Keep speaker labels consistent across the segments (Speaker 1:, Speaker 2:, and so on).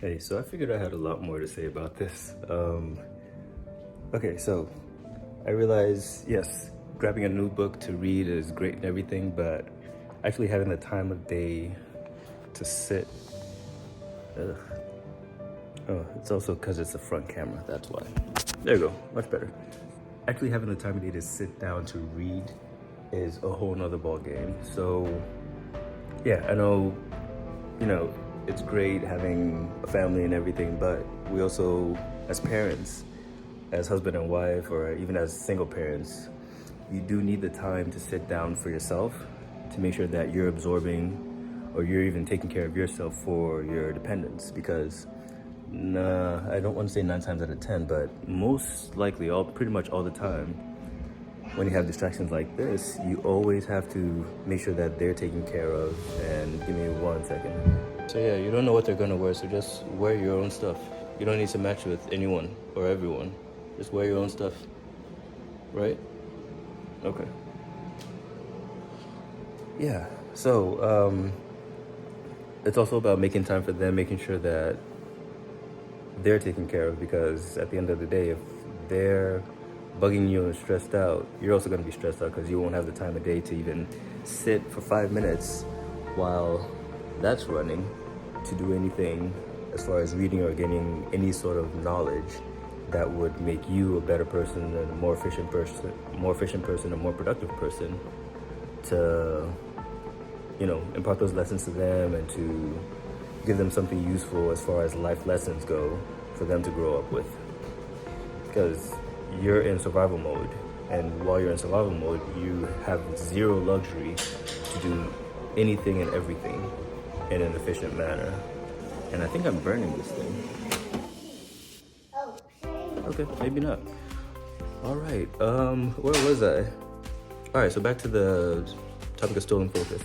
Speaker 1: Hey, so I figured I had a lot more to say about this. Okay, so I realize, yes, grabbing a new book to read is great and everything, but actually having the time of day to sit, ugh. Oh, it's also because it's a front camera, that's why. There you go, much better. Actually having the time of day to sit down to read is a whole nother ball game. So yeah, I know, it's great having a family and everything, but we also, as parents, as husband and wife, or even as single parents, you do need the time to sit down for yourself to make sure that you're absorbing or you're even taking care of yourself for your dependents. Because, I don't want to say 9 times out of 10, but most likely, pretty much all the time, when you have distractions like this, you always have to make sure that they're taken care of. And give me 1 second. So yeah, you don't know what they're gonna wear, so just wear your own stuff. You don't need to match with anyone or everyone. Just wear your own stuff, right? Okay. Yeah, so it's also about making time for them, making sure that they're taken care of, because at the end of the day, if they're bugging you and stressed out, you're also going to be stressed out because you won't have the time of day to even sit for 5 minutes while that's running to do anything as far as reading or gaining any sort of knowledge that would make you a better person and a more efficient person, a more productive person, to impart those lessons to them and to give them something useful as far as life lessons go for them to grow up with. Because you're in survival mode, and while you're in survival mode, you have zero luxury to do anything and everything in an efficient manner. And I think I'm burning this thing. Okay, maybe not. All right, where was I? All right, so back to the topic of stolen focus.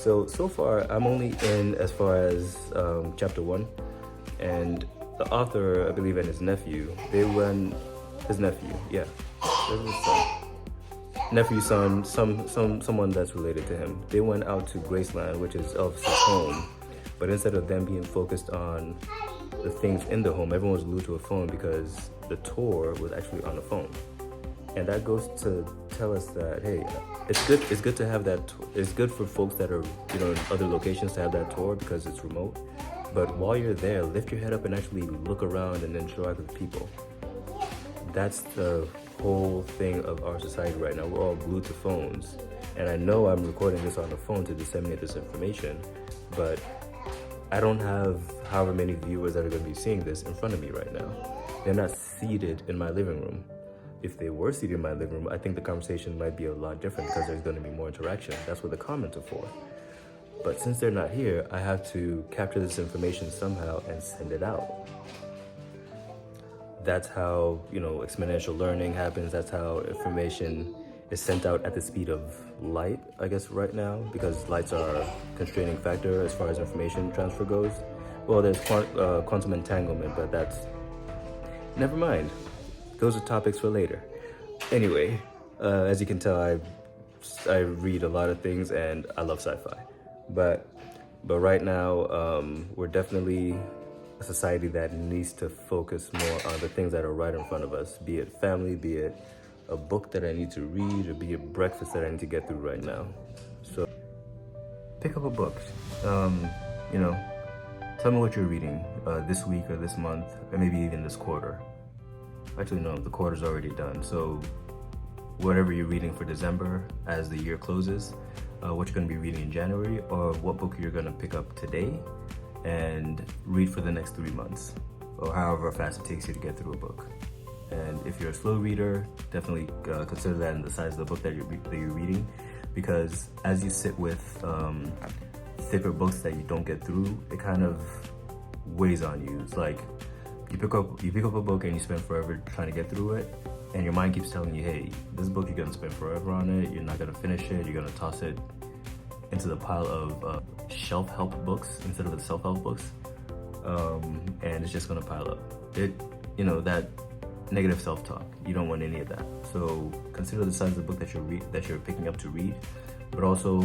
Speaker 1: So far, I'm only in as far as chapter 1, and the author, I believe, and his nephew, his nephew, yeah, his son. Nephew, son, someone that's related to him. They went out to Graceland, which is Elvis's home, but instead of them being focused on the things in the home, everyone was glued to a phone because the tour was actually on the phone. And that goes to tell us that, hey, it's good to have that. It's good for folks that are, in other locations to have that tour because it's remote. But while you're there, lift your head up and actually look around and interact with people. That's the whole thing of our society right now. We're all glued to phones. And I know I'm recording this on the phone to disseminate this information, but I don't have however many viewers that are going to be seeing this in front of me right now. They're not seated in my living room. If they were seated in my living room, I think the conversation might be a lot different because there's going to be more interaction. That's what the comments are for. But since they're not here, I have to capture this information somehow and send it out. That's how, exponential learning happens. That's how information is sent out at the speed of light, I guess, right now, because lights are a constraining factor as far as information transfer goes. Well, there's quantum entanglement, but that's... Never mind. Those are topics for later. Anyway, as you can tell, I read a lot of things and I love sci-fi. But right now, we're definitely a society that needs to focus more on the things that are right in front of us, be it family, be it a book that I need to read, or be it breakfast that I need to get through right now. So pick up a book. Tell me what you're reading this week or this month, or maybe even this quarter. Actually, no, the quarter's already done. So whatever you're reading for December as the year closes, what you're going to be reading in January, or what book you're going to pick up today and read for the next 3 months, or however fast it takes you to get through a book. And if you're a slow reader, definitely consider that in the size of the book that you're reading, because as you sit with thicker books that you don't get through, it kind of weighs on you. It's like you pick up a book and you spend forever trying to get through it, and your mind keeps telling you, hey, this book, you're gonna spend forever on it, you're not gonna finish it, you're gonna toss it into the pile of shelf-help books instead of the self-help books, and it's just gonna pile up. That negative self-talk, you don't want any of that. So consider the size of the book that you're picking up to read, but also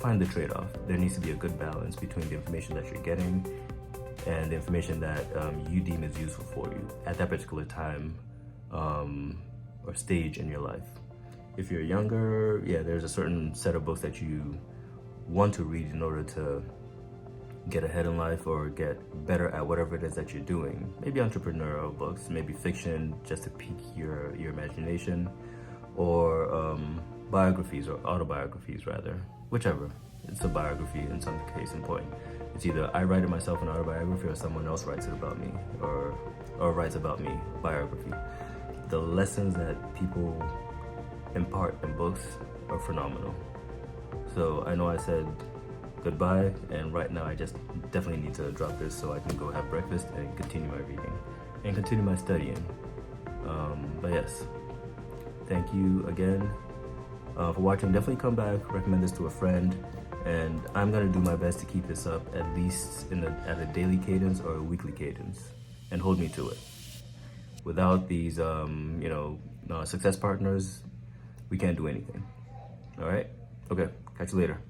Speaker 1: find the trade-off. There needs to be a good balance between the information that you're getting and the information that you deem is useful for you at that particular time or stage in your life. If you're younger, yeah, there's a certain set of books that you want to read in order to get ahead in life or get better at whatever it is that you're doing. Maybe entrepreneurial books, maybe fiction just to pique your imagination, or biographies or autobiographies rather, whichever. It's a biography in some case in point. It's either I write it myself an autobiography or someone else writes it about me or writes about me, biography. The lessons that people impart in books are phenomenal. So I know I said goodbye, and right now I just definitely need to drop this so I can go have breakfast and continue my reading and continue my studying. But yes, thank you again for watching. Definitely come back, recommend this to a friend, and I'm gonna do my best to keep this up at least at a daily cadence or a weekly cadence, and hold me to it. Without these success partners, we can't do anything. All right? Okay, catch you later.